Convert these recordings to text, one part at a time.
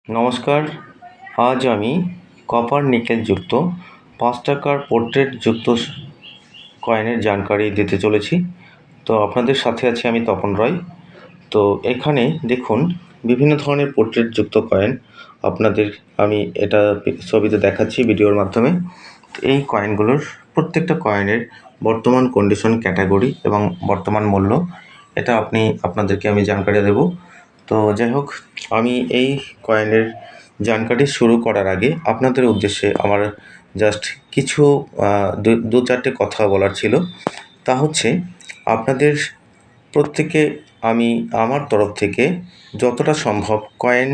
নমস্কার। আজ আমি কপার নিকেল যুক্ত 5 টাকার পোর্ট্রেট যুক্ত কয়েনের জানকারি দিতে চলেছি। তো আপনাদের সাথে আছি আমি তপন রয়। তো এখানে দেখুন বিভিন্ন ধরনের পোর্ট্রেট যুক্ত কয়েন আপনাদের আমি এটা ছবিতে দেখাচ্ছি ভিডিওর মাধ্যমে। এই কয়েনগুলোর প্রত্যেকটা কয়েনের বর্তমান কন্ডিশন, ক্যাটাগরি এবং বর্তমান মূল্য এটা আপনাদেরকে আমি জানকারি দেব। তো যাই হোক, আমি এই কয়েনের জানকারি শুরু করার আগে আপনাদের উদ্দেশ্যে আমার জাস্ট কিছু দু চারটে কথা বলার ছিল। তা হচ্ছে, আপনাদের প্রত্যেকে আমি আমার তরফ থেকে যতটা সম্ভব কয়েন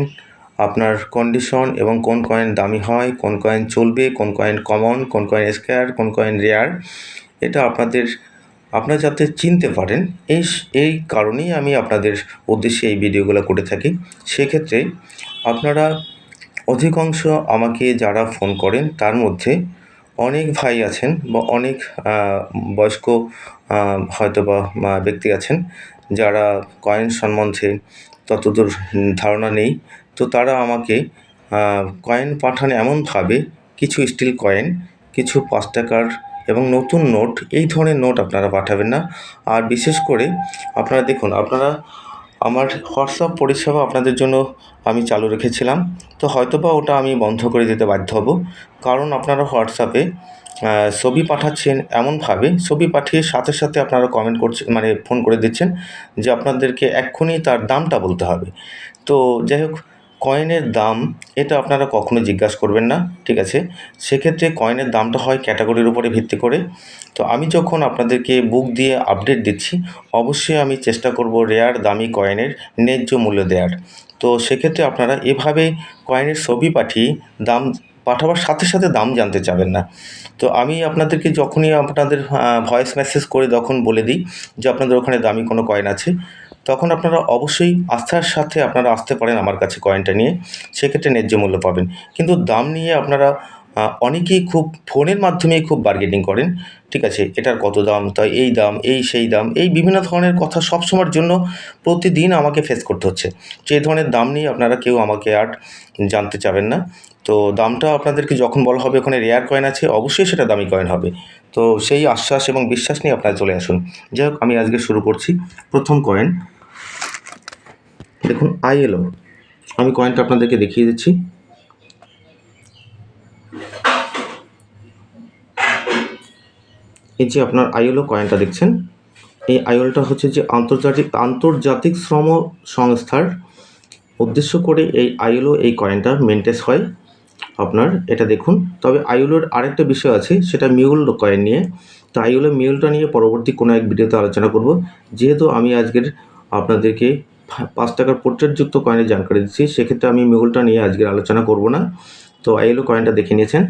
আপনার কন্ডিশন এবং কোন কয়েন দামি হয়, কোন কয়েন চলবে, কোন কয়েন কমন, কোন কয়েন স্কেয়ার, কোন কয়েন রেয়ার, এটা আপনারা যাতে চিনতে পারেন, এই কারণেই আমি আপনাদের উদ্দেশ্যে এই ভিডিওগুলো করে থাকি। সেক্ষেত্রে আপনারা অধিকাংশ আমাকে যারা ফোন করেন তার মধ্যে অনেক ভাই আছেন বা অনেক বয়স্ক হয়তোবা ব্যক্তি আছেন যারা কয়েন সম্বন্ধে ততদূর ধারণা নেই। তো তারা আমাকে কয়েন পাঠান এমনভাবে, কিছু স্টিল কয়েন, কিছু 5 টাকার এবং নতুন নোট, এই ধরনের নোট আপনারা পাঠাবেন না। আর বিশেষ করে আপনারা দেখুন, আমার হোয়াটসঅ্যাপ পরিষেবা আপনাদের জন্য আমি চালু রেখেছিলাম। তো হয়তোবা ওটা আমি বন্ধ করে দিতে বাধ্য হব, কারণ আপনারা হোয়াটসঅ্যাপে ছবি পাঠাচ্ছেন এমনভাবে, ছবি পাঠিয়ে সাথে সাথে আপনারা কমেন্ট করছেন, মানে ফোন করে দিচ্ছেন যে আপনাদেরকে এক্ষুনি তার দামটা বলতে হবে। তো যাই হোক, কয়েনের দাম এটা আপনারা কখনো জিজ্ঞাসা করবেন না, ঠিক আছে? সেক্ষেত্রে কয়েনের দামটা হয় ক্যাটাগরির উপরে ভিত্তি করে। তো আমি যখন আপনাদেরকে বুক দিয়ে আপডেট দিচ্ছি, অবশ্যই আমি চেষ্টা করব রেয়ার দামি কয়েনের ন্যায্য মূল্য দেওয়ার। তো সেক্ষেত্রে আপনারা এভাবে কয়েনের ছবি পাঠিয়ে দাম পাঠাবার সাথে সাথে দাম জানতে চাবেন না। তো আমি আপনাদেরকে যখনই আপনাদের ভয়েস মেসেজ করে তখন বলে দিই যে আপনাদের ওখানে দামি কোনো কয়েন আছে, তখন আপনারা অবশ্যই আস্থার সাথে আপনারা আসতে পারেন আমার কাছে কয়েনটা নিয়ে। সেক্ষেত্রে ন্যায্য মূল্য পাবেন। কিন্তু দাম নিয়ে আপনারা অনেকেই খুব ফোনের মাধ্যমেই খুব বার্গেনিং করেন, ঠিক আছে? এটার কত দাম, তাই এই দাম, এই সেই দাম, এই বিভিন্ন ধরনের কথা সবসময়ের জন্য প্রতিদিন আমাকে ফেস করতে হচ্ছে। সেই ধরনের দাম নিয়ে আপনারা কেউ আমাকে আর জানতে চাবেন না। তো দামটা আপনাদেরকে যখন বলা হবে ওখানে রেয়ার কয়েন আছে, অবশ্যই সেটা দামি কয়েন হবে। তো সেই আশ্বাস এবং বিশ্বাস নিয়ে আপনারা চলে আসুন। যাই হোক, আমি আজকে শুরু করছি। প্রথম কয়েন দেখুন, ILO। আমি কয়েনটা আপনাদেরকে দেখিয়ে দিচ্ছি। এই যে আপনার ILO কয়েনটা দেখছেন, এই ILOটা হচ্ছে যে আন্তর্জাতিক শ্রম সংস্থার উদ্দেশ্য করে এই ILO এই কয়েনটা মেনটেন হয় আপনার, এটা দেখুন। তবে ILOর আরেকটা বিষয় আছে, সেটা মিউল কয়েন নিয়ে। তো ILO মিউলটা নিয়ে পরবর্তী কোনো এক ভিডিওতে আলোচনা করব। যেহেতু আমি আজকের আপনাদেরকে 5 টাকার পোর্ট্রেটযুক্ত কয়েনের জানকারি দিচ্ছি, সেক্ষেত্রে আমি মিউলটা নিয়ে আজকের আলোচনা করব না। তো ILO কয়েনটা দেখে নিয়েছেন।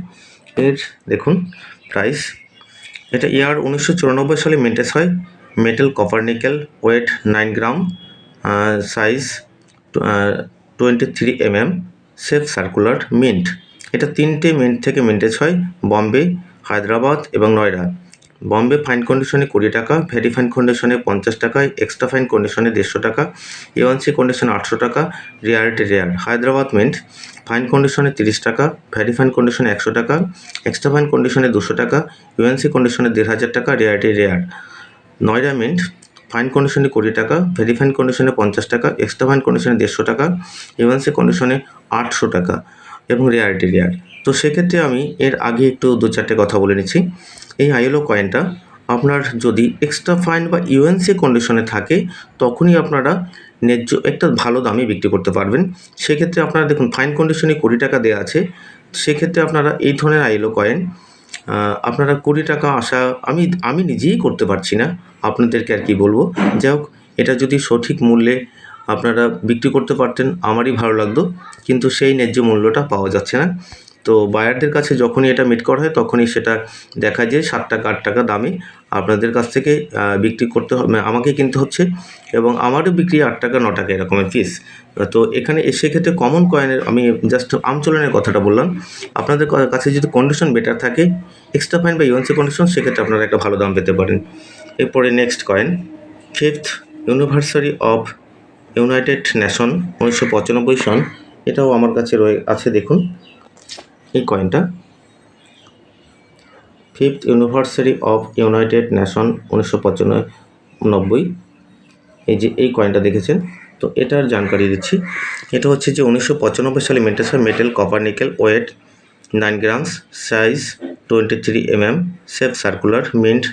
এর দেখুন প্রাইস, এটা ইয়ার 1994 সালে মেনটেন হয়। Metal copper nickel, weight 9 gram, size 23 mm, shape circular, mint. এটা 3টে মিন্ট থেকে মিন্টেজ হয়, বম্বে, হায়দ্রাবাদ এবং নয়ডা। বম্বে ফাইন কন্ডিশনে 20 টাকা, ভেরি ফাইন কন্ডিশনে 50 টাকা, এক্সট্রা ফাইন কন্ডিশনে 150 টাকা, A1C কন্ডিশনে 800 টাকা, rarity rare. Hyderabad mint fine কন্ডিশনে 30 টাকা, ভেরি ফাইন কন্ডিশনে 100 টাকা, এক্সট্রা ফাইন কন্ডিশনে 200 টাকা, UNC কন্ডিশনে 1500 টাকা, rarity rare. Noida mint fine কন্ডিশনে 20 টাকা, ভেরি ফাইন কন্ডিশনে 50 টাকা, এক্সট্রা ফাইন কন্ডিশনে 150 টাকা, A1C কন্ডিশনে 800 টাকা এবং রেয়ারিটি রেয়ার। তো সেক্ষেত্রে আমি এর আগে একটু 2-4টে কথা বলে নিচ্ছি। এই ILO কয়েনটা আপনার যদি এক্সট্রা ফাইন বা UNC কন্ডিশনে থাকে, তখনই আপনারা ন্যায্য একটা ভালো দামে বিক্রি করতে পারবেন। সেক্ষেত্রে আপনারা দেখুন, ফাইন কন্ডিশনে 20 টাকা দেওয়া আছে। সেক্ষেত্রে আপনারা এই ধরনের ILO কয়েন আপনারা 20 টাকা আশা আমি নিজেই করতে পারছি না, আপনাদেরকে আর কি বলবো। যাই হোক, এটা যদি সঠিক মূল্যে আপনারা বিক্রি করতে পারতেন আমারই ভালো লাগতো, কিন্তু সেই ন্যায্য মূল্যটা পাওয়া যাচ্ছে না। তো বায়ারদের কাছে যখনই এটা মিট করা হয়, তখনই সেটা দেখা যায় 7 টাকা 8 টাকা দামে আপনাদের কাছ থেকে বিক্রি করতে আমাকে কিনতে হচ্ছে, এবং আমারও বিক্রি 8 টাকা 9 টাকা এরকমের পিস। তো এখানে সেক্ষেত্রে কমন কয়েনের আমি জাস্ট আমচলনের কথাটা বললাম। আপনাদের কাছে যদি কন্ডিশন বেটার থাকে, এক্সট্রা ফাইন বা UNC কন্ডিশন, সেক্ষেত্রে আপনারা একটা ভালো দাম পেতে পারেন। এরপরে next coin, 5th anniversary of United nation 1995 সন, এটাও আমার কাছে আছে, দেখুন এই কয়েনটা, 5th anniversary of United nation 1995। এই যে এই কয়েনটা দেখেছেন, তো এটার জানকারি দিচ্ছি। এটা হচ্ছে যে 1995 সালে মিন্টেড হয়, metal copper nickel, weight 9 grams, size 23 mm, shape circular, mint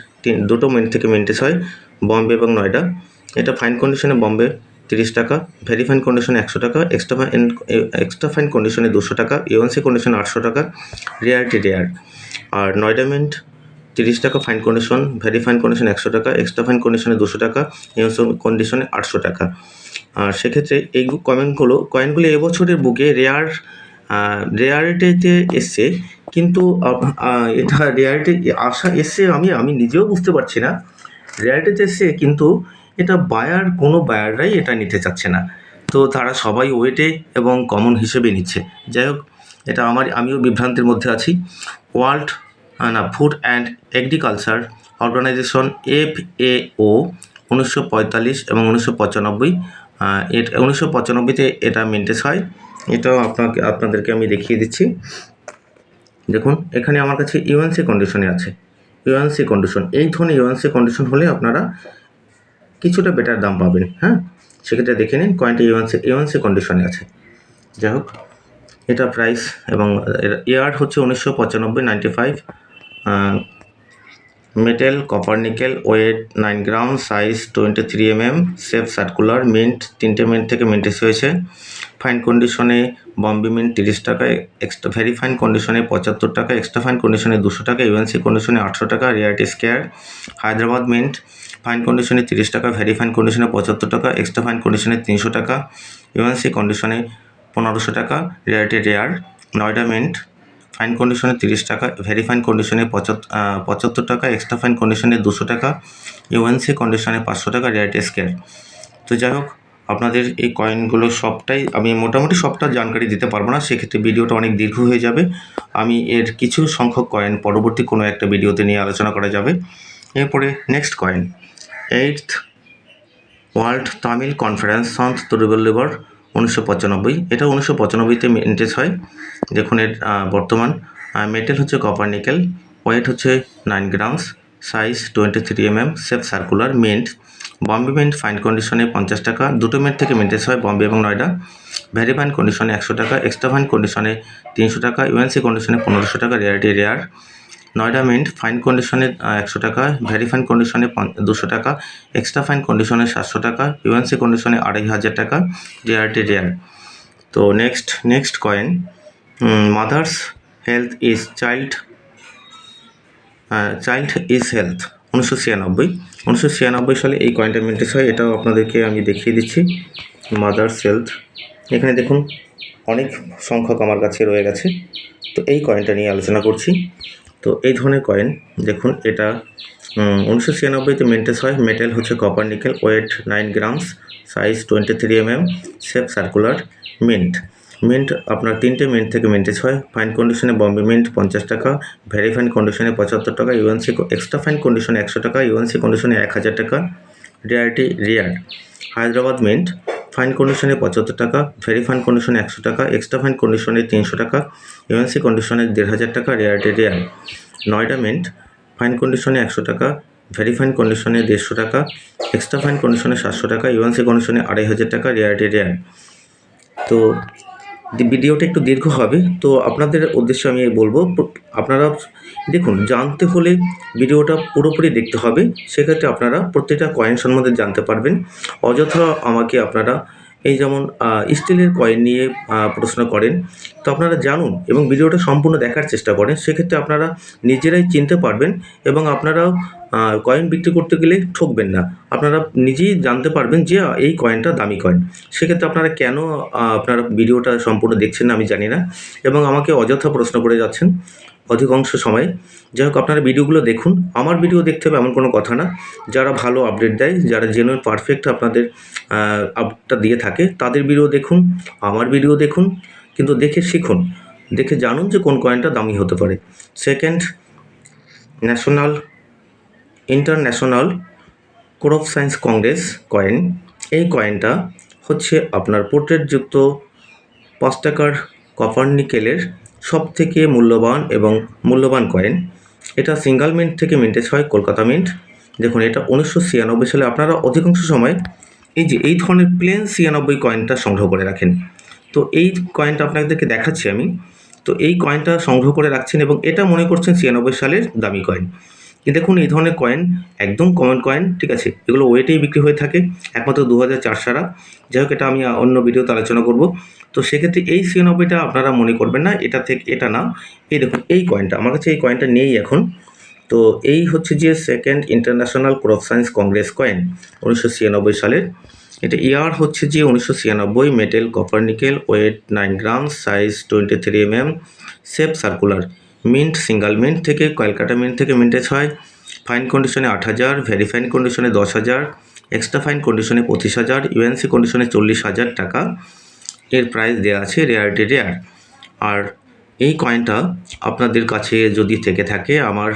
দুটো মিন্ট থেকে মিন্টেজ হয়, বম্বে এবং নয়ডা। এটা ফাইন কন্ডিশনে বম্বে 30 টাকা, ভেরি ফাইন কন্ডিশনে 100 টাকা, এক্সট্রা ফাইন কন্ডিশনে 200 টাকা, ইউএনসি কন্ডিশনে 800 টাকা, রেয়ারটি রেয়ার। আর নয়ডা মিন্ট 30 টাকা fine condition, very fine condition 100 টাকা, এক্সট্রা ফাইন কন্ডিশনে 200 টাকা, ইউএনসি কন্ডিশনে 800 টাকা। আর সেক্ষেত্রে এই কয়েনগুলো এবছরের বুকে রেয়ারিটিতে এসছে, কিন্তু এটা রেয়ারিটি এসছে, আমি নিজেও বুঝতে পারছি না রেয়ারিটিতে এসছে, কিন্তু এটা কোনো বায়াররাই এটা নিতে চাচ্ছে না। তো তারা সবাই ওয়েটে এবং কমন হিসেবে নিচ্ছে। যাই হোক, এটা আমিও বিভ্রান্তির মধ্যে আছি। Food and agriculture organization FAO 1945 এবং 1995, 1995-তে এটা মেনটেজ হয়। এটাও আপনাদেরকে আমি দেখিয়ে দিচ্ছি। দেখুন এখানে আমার কাছে ইউএনসি কন্ডিশনে আছে, ইউএনসি কন্ডিশন। এই ধরনের ইউএনসি কন্ডিশন হলে আপনারা কিছুটা বেটার দাম পাবেন। হ্যাঁ, সেক্ষেত্রে দেখে নিন কয়েনটি ইউএনসি কন্ডিশনে আছে। যাই হোক, এটা প্রাইস এবং ইয়ার হচ্ছে 1995, 95, metal copper nickel, weight 9 gram, size 23 mm, shape circular, mint 3টে মিন্ট থেকে মিন্টেজ হয়েছে, ফাইন কন্ডিশনে বম্বে মিন্ট 30 টাকা, এক্সট্রা ভেরি ফাইন কন্ডিশনে 75 টাকা, এক্সট্রা ফাইন কন্ডিশনে 200 টাকা, ইউএনসি কন্ডিশনে 800 টাকা, rarity scarce. Hyderabad mint fine কন্ডিশনে 30 টাকা, ভেরি ফাইন কন্ডিশনে 75 টাকা, এক্সট্রা ফাইন কন্ডিশনে 300 টাকা, ইউএনসি কন্ডিশনে 1500 টাকা, rarity rare. Noida mint fine কন্ডিশনে 30 টাকা, ভেরি ফাইন কন্ডিশনে 75 টাকা, এক্সট্রা ফাইন কন্ডিশনে 200 টাকা, ইউএনসি কন্ডিশনে 500 টাকা, রেয়ারিটি স্কেয়ার। তো যাই হোক, আপনাদের এই কয়েনগুলো সবটাই আমি মোটামুটি সবটা জানকারি দিতে পারবো না, সেক্ষেত্রে ভিডিওটা অনেক দীর্ঘ হয়ে যাবে। আমি এর কিছু সংখ্যক কয়েন পরবর্তী কোনো একটা ভিডিওতে নিয়ে আলোচনা করা যাবে। এরপরে next coin, 8th world Tamil conference সন্ত তিরুবল্লুবর 1995। এটা 1995-তে মেনটেজ হয়। দেখুন এর বর্তমান মেটেল হচ্ছে কপার নিকেল, ওয়েট হচ্ছে 9 grams, size 23 mm, shape circular, mint Bombay mint fine কন্ডিশনে 50 টাকা, দুটো মিন্ট থেকে মেনটেজ হয় বম্বে এবং নয়ডা, ভেরি ফাইন কন্ডিশনে 100 টাকা, এক্সট্রা ফাইন কন্ডিশনে 300 টাকা, ইউএনসি কন্ডিশনে 1500 টাকা, rarity rare. Noida mint fine কন্ডিশনে 100 টাকা, ভেরি ফাইন কন্ডিশনে 200 টাকা, এক্সট্রা ফাইন কন্ডিশনে 700 টাকা, ইউএনসি কন্ডিশনে 2500 টাকা, রেয়ারিটি রেয়ার। তো next coin, mother's health is child is health 1996 সালে এই কয়েনটা মেনটেজ হয়। এটাও আপনাদেরকে আমি দেখিয়ে দিচ্ছি, মাদার্স হেলথ। এখানে দেখুন অনেক সংখ্যক আমার কাছে রয়ে গেছে, তো এই কয়েনটা নিয়ে আলোচনা করছি। তো এই ধরনের কয়েন দেখুন, এটা 1996-তে মেনটেজ হয়। মেটেল হচ্ছে copper nickel, weight 9 grams, size 23 mm, shape circular, mint আপনার 3টে মিন্ট থেকে মেনটেজ হয়। ফাইন কন্ডিশনে বম্বে মিন্ট 50 টাকা, ভেরি ফাইন কন্ডিশনে 75 টাকা, ইউএনসি এক্সট্রা ফাইন কন্ডিশনে 100 টাকা, ইউএনসি কন্ডিশনে 1000 টাকা, rarity rare. Hyderabad mint fine কন্ডিশনে 75 টাকা, ভেরি ফাইন কন্ডিশনে 100 টাকা, এক্সট্রা ফাইন কন্ডিশনে 300 টাকা, ইউএনসি কন্ডিশনে 1500 টাকা, rarity rare. Noida mint fine কন্ডিশনে 100 টাকা, ভেরি ফাইন কন্ডিশনে 150 টাকা, এক্সট্রা ফাইন কন্ডিশনে 700 টাকা, ইউএনসি কন্ডিশনে 2500 টাকা, রেয়ারিটি রেয়ার। তো ভিডিওটা একটু দীর্ঘ হবে, তো আপনাদের উদ্দেশ্যে আমি বলবো, আপনারা দেখুন, জানতে হলে ভিডিওটা পুরোপুরি দেখতে হবে, সেক্ষেত্রে আপনারা প্রত্যেকটা কয়েন সম্বন্ধে জানতে পারবেন। অযথা আমাকে আপনারা এই যেমন স্টিলের কয়েন নিয়ে প্রশ্ন করেন, তো আপনারা জানুন এবং ভিডিওটা সম্পূর্ণ দেখার চেষ্টা করেন, সেক্ষেত্রে আপনারা নিজেরাই চিনতে পারবেন এবং আপনারাও কয়েন বিক্রি করতে গেলে ঠকবেন না। আপনারা নিজেই জানতে পারবেন যে এই কয়েনটা দামি কয়েন। সেক্ষেত্রে আপনারা কেন আপনারা ভিডিওটা সম্পূর্ণ দেখছেন না আমি জানি না, এবং আমাকে অযথা প্রশ্ন করে যাচ্ছেন অধিকাংশ সময়। যাই হোক, আপনারা ভিডিওগুলো দেখুন, আমার ভিডিও দেখতে হবে এমন কোনো কথা না। যারা ভালো আপডেট দেয়, যারা জেনুইন পারফেক্ট আপনাদের আপডেটটা দিয়ে থাকে, তাদের ভিডিও দেখুন, আমার ভিডিও দেখুন, কিন্তু দেখে শিখুন, দেখে জানুন যে কোন কয়েনটা দামি হতে পারে। Second, international crop science congress coin. এই কয়েনটা হচ্ছে আপনার পোর্ট্রেটযুক্ত 5 টাকার কপার নিকেলের সবথেকে মূল্যবান কয়েন। এটা সিঙ্গেল মিন্ট থেকে মিন্টেজ হয়, কলকাতা মিন্ট। দেখুন, এটা 1996 সালে। আপনারা অধিকাংশ সময় এই ধরনের প্লেন 96 কয়েনটা সংগ্রহ করে রাখেন। তো এই কয়েনটা আপনাদেরকে দেখাচ্ছি আমি। তো এই কয়েনটা সংগ্রহ করে রাখছেন এবং এটা মনে করছেন 96 সালের দামি কয়েন। কিন্তু দেখুন, এই ধরনের কয়েন একদম কমন কয়েন, ঠিক আছে? এগুলো ওয়েটেই বিক্রি হয়ে থাকে, একমাত্র 2004 ছাড়া। যাই হোক, এটা আমি অন্য ভিডিওতে আলোচনা করব। তো সেক্ষেত্রে এই 96টা আপনারা মনে করবেন না, এটা না। এই দেখুন, এই কয়েনটা আমার কাছে, এই কয়েনটা নেই এখন। তো এই হচ্ছে যে second international crop science congress coin 1996 সালের। এটা ইয়ার হচ্ছে যে 1996, metal copper nickel, weight 9 gram, size 23 mm, shape circular, mint single mint থেকে, ক্যালকাটা মিন্ট থেকে মিন্টেজ হয়। ফাইন কন্ডিশনে 8,000, ভেরি ফাইন কন্ডিশনে 10,000, এক্সট্রা ফাইন কন্ডিশনে 25,000, ইউএনসি কন্ডিশনে 40,000 টাকা এর প্রাইস দেওয়া আছে, রেয়ারিটি রেয়ার। আর এই কয়েনটা আপনাদের কাছে যদি থেকে থাকে আমার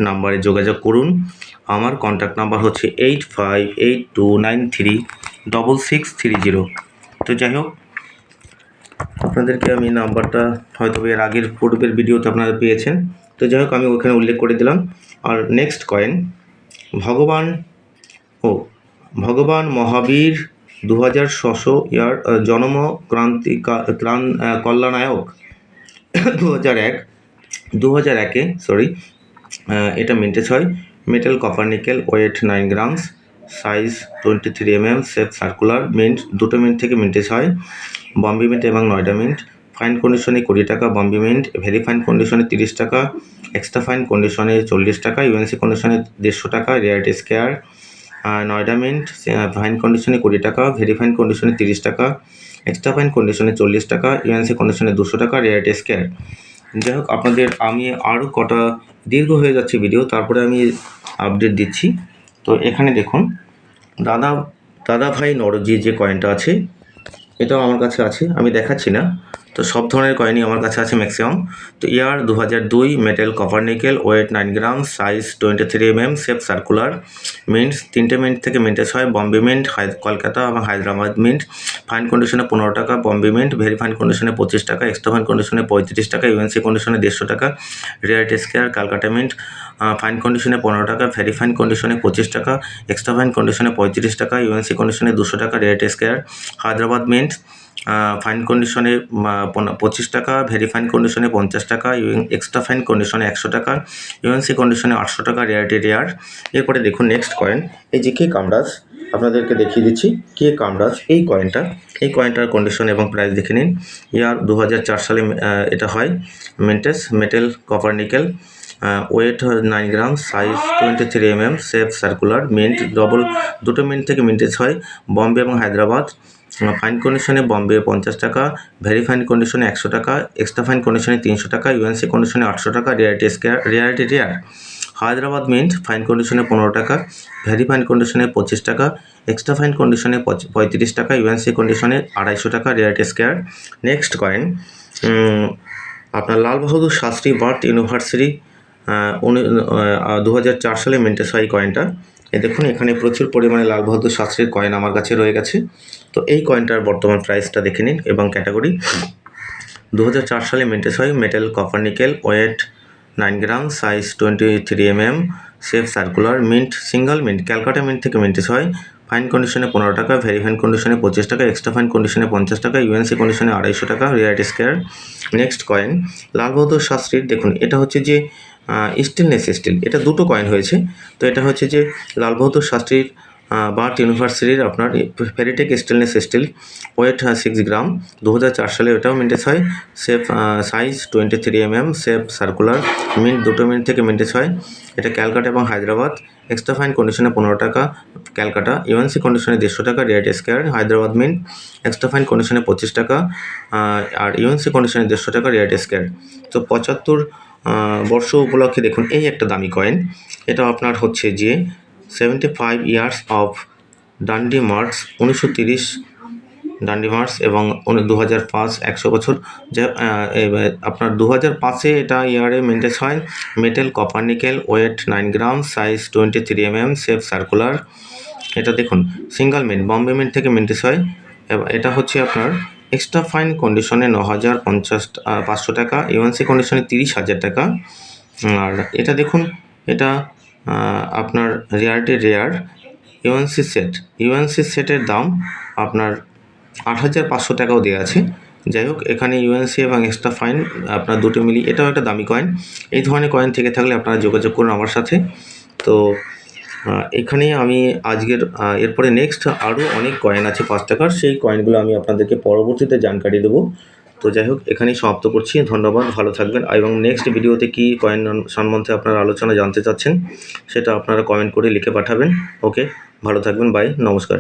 নাম্বারে যোগাযোগ করুন। আমার কন্ট্যাক্ট নাম্বার হচ্ছে 8582936630। তো যাই হোক, আপনাদেরকে আমি নাম্বারটা হয়তো এর আগের পূর্বের ভিডিওতে আপনারা পেয়েছেন। তো যাই হোক, আমি ওখানে উল্লেখ করে দিলাম। আর নেক্সট কয়েন ভগবান মহাবীর 2006 ইয়ার জন্ম কল্যাণায়ক 2001-এ এটা মিন্টেজ হয়। Metal copper nickel, weight 9 grams, size 23 mm, shape circular, mint দুটো মিন্ট থেকে মিন্টেজ হয়, বম্বে মিন্ট এবং নয়ডা মিন্ট। ফাইন কন্ডিশনে 20 টাকা বম্বে মিন্ট, ভেরি ফাইন কন্ডিশনে 30 টাকা, এক্সট্রা ফাইন কন্ডিশনে 40 টাকা, ইউএনসি কন্ডিশনে 150 টাকা, rarity scarce. Noida mint fine কন্ডিশনে 20 টাকা, ভেরি ফাইন কন্ডিশনে 30 টাকা, এক্সট্রা ফাইন কন্ডিশনে 40 টাকা, ইউএনসি কন্ডিশনে 200 টাকা, রেয়ারিটি স্কেয়ার। যাই হোক, আপনাদের আমি আরও কটা দীর্ঘ হয়ে যাচ্ছে ভিডিও, তারপরে আমি আপডেট দিচ্ছি। তো এখানে দেখুন, দাদা ভাই নরজি যে কয়েনটা আছে, এটাও আমার কাছে আছে, আমি দেখাচ্ছি না। তো সব ধরনের কয়েনই আমার কাছে আছে ম্যাক্সিমাম। তো year 2002, metal copper nickel, weight 9 gram, size 23 mm, shape circular, mint 3টে মিন্ট থেকে মিন্টেজ হয়, বম্বে মিন্ট, কলকাতা এবং হায়দ্রাবাদ মিন্ট। ফাইন কন্ডিশনে 15 টাকা বম্বে মিন্ট, ভেরি ফাইন কন্ডিশনে 25 টাকা, এক্সট্রা ফাইন কন্ডিশনে 35 টাকা, ইউএনসি কন্ডিশনে 150 টাকা, rarity scarce. Calcutta mint fine কন্ডিশনে 15 টাকা, ভেরি ফাইন কন্ডিশনে 25 টাকা, এক্সট্রা ফাইন কন্ডিশনে 35 টাকা, ইউএনসি কন্ডিশনে 200 টাকা, rarity scarce. Hyderabad mint fine কন্ডিশনে 25 টাকা, ভেরি ফাইন কন্ডিশনে 50 টাকা, এক্সট্রা ফাইন কন্ডিশনে 100 টাকা, ইউএনসি কন্ডিশনে 800 টাকা, রেয়ারিটি রেয়ার। এরপরে দেখুন নেক্সট কয়েন, এই যে কে কামরাজ, আপনাদেরকে দেখিয়ে দিচ্ছি কে কামরাজ। এই কয়েনটার কন্ডিশন এবং প্রাইস দেখে নিন। ইয়ার 2004 সালে এটা হয় mintage, metal copper nickel, weight 9 gram, size 23 mm, shape circular, mint দুটো মিন্ট থেকে মিন্টেজ হয়, বম্বে এবং হায়দ্রাবাদ। ফাইন কন্ডিশনে বম্বে 50 টাকা, ভেরি ফাইন কন্ডিশনে 100 টাকা, এক্সট্রা ফাইন কন্ডিশনে 300 টাকা, ইউএনসি কন্ডিশনে 800 টাকা, rarity rare. Hyderabad mint fine কন্ডিশনে 15 টাকা, ভেরি ফাইন কন্ডিশনে 25 টাকা, এক্সট্রা ফাইন কন্ডিশনে 35 টাকা, ইউএনসি কন্ডিশনে 250 টাকা, রেয়ারিটি স্কেয়ার। নেক্সট কয়েন আপনার লাল বাহাদুর শাস্ত্রী বার্থ ইউনিভার্সিটি 2004 সালে মিন্টেজ হয় কয়েনটা। দেখুন, এখানে প্রচুর পরিমাণে লাল বাহাদুর শাস্ত্রীর কয়েন আমার কাছে রয়ে গেছে। তো এই কয়েনটার বর্তমান প্রাইসটা দেখে নিন এবং ক্যাটাগরি। 2004 সালে মিন্টেজ হয়, metal copper nickel, weight 9 gram, size 23 mm, shape circular, mint single mint, Calcutta mint থেকে মিন্টেজ হয়। ফাইন কন্ডিশনে 15 টাকা, ভেরি ফাইন কন্ডিশনে 25 টাকা, এক্সট্রা ফাইন কন্ডিশনে 50 টাকা, ইউএনসি কন্ডিশনে 250 টাকা, rarity square. Next coin Lal Bahadur শাস্ত্রীর, দেখুন এটা হচ্ছে যে স্টেনলেস স্টিল, এটা দুটো কয়েন হয়েছে। তো এটা হচ্ছে যে লাল বাহাদুর শাস্ত্রীর বার্থ ইউনিভার্সিটির আপনার ফেরিটেক স্টেনলেস স্টিল, ওয়েট 6 গ্রাম, 2004 সালে এটাও মিন্টেজ হয়, shape size 23 mm, shape circular, mint দুটো মিন্ট থেকে মিন্টেজ হয়। এটা ক্যালকাটা এবং হায়দ্রাবাদ, এক্সট্রা ফাইন কন্ডিশনে 15 টাকা ক্যালকাটা, ইউএনসি কন্ডিশনে 150 টাকা, rarity scarce. Hyderabad mint extra fine কন্ডিশনে 25 টাকা, আর ইউএনসি কন্ডিশনে 150 টাকা, রেয়ারিটি স্কেয়ার। তো 75 বর্ষ উপলক্ষে দেখুন এই একটা দামি কয়েন, এটা আপনার হচ্ছে যে 75 years of Dandi march, 1930 Dandi march এবং 2005 100 বছর। যে আপনার 2005-এ এটা ইয়ারে মেন্টেজ হয়, metal copper nickel, weight 9 gram, size 23 mm, shape circular. এটা দেখুন সিঙ্গেল মিন্ট, বম্বে মিন্ট থেকে মেন্টেজ হয়। এটা হচ্ছে আপনার এক্সট্রা ফাইন কন্ডিশনে 9,500 টাকা, ইউএনসি কন্ডিশনে 30,000 টাকা। আর এটা দেখুন, এটা আপনার রেয়ার ইউএনসি সেটের দাম আপনার 8,500 টাকাও দেওয়া আছে। যাই হোক, এখানে ইউএনসি এবং এক্সট্রা ফাইন আপনার দুটো মিলিয়ে এটাও একটা দামি কয়েন। এই ধরনের কয়েন থেকে থাকলে আপনারা যোগাযোগ করুন আমার সাথে। তো এখানেই আমি আজকের এরপরে নেক্সট আরও অনেক কয়েন আছে 5 টাকার, সেই কয়েনগুলো আমি আপনাদেরকে পরবর্তীতে জানকারি দেবো। তো যাই হোক, এখানেই সমাপ্ত করছি। ধন্যবাদ, ভালো থাকবেন। এবং নেক্সট ভিডিওতে কী কয়েন সম্বন্ধে আপনারা আলোচনা জানতে চাচ্ছেন সেটা আপনারা কমেন্ট করে লিখে পাঠাবেন। ওকে, ভালো থাকবেন, বাই, নমস্কার।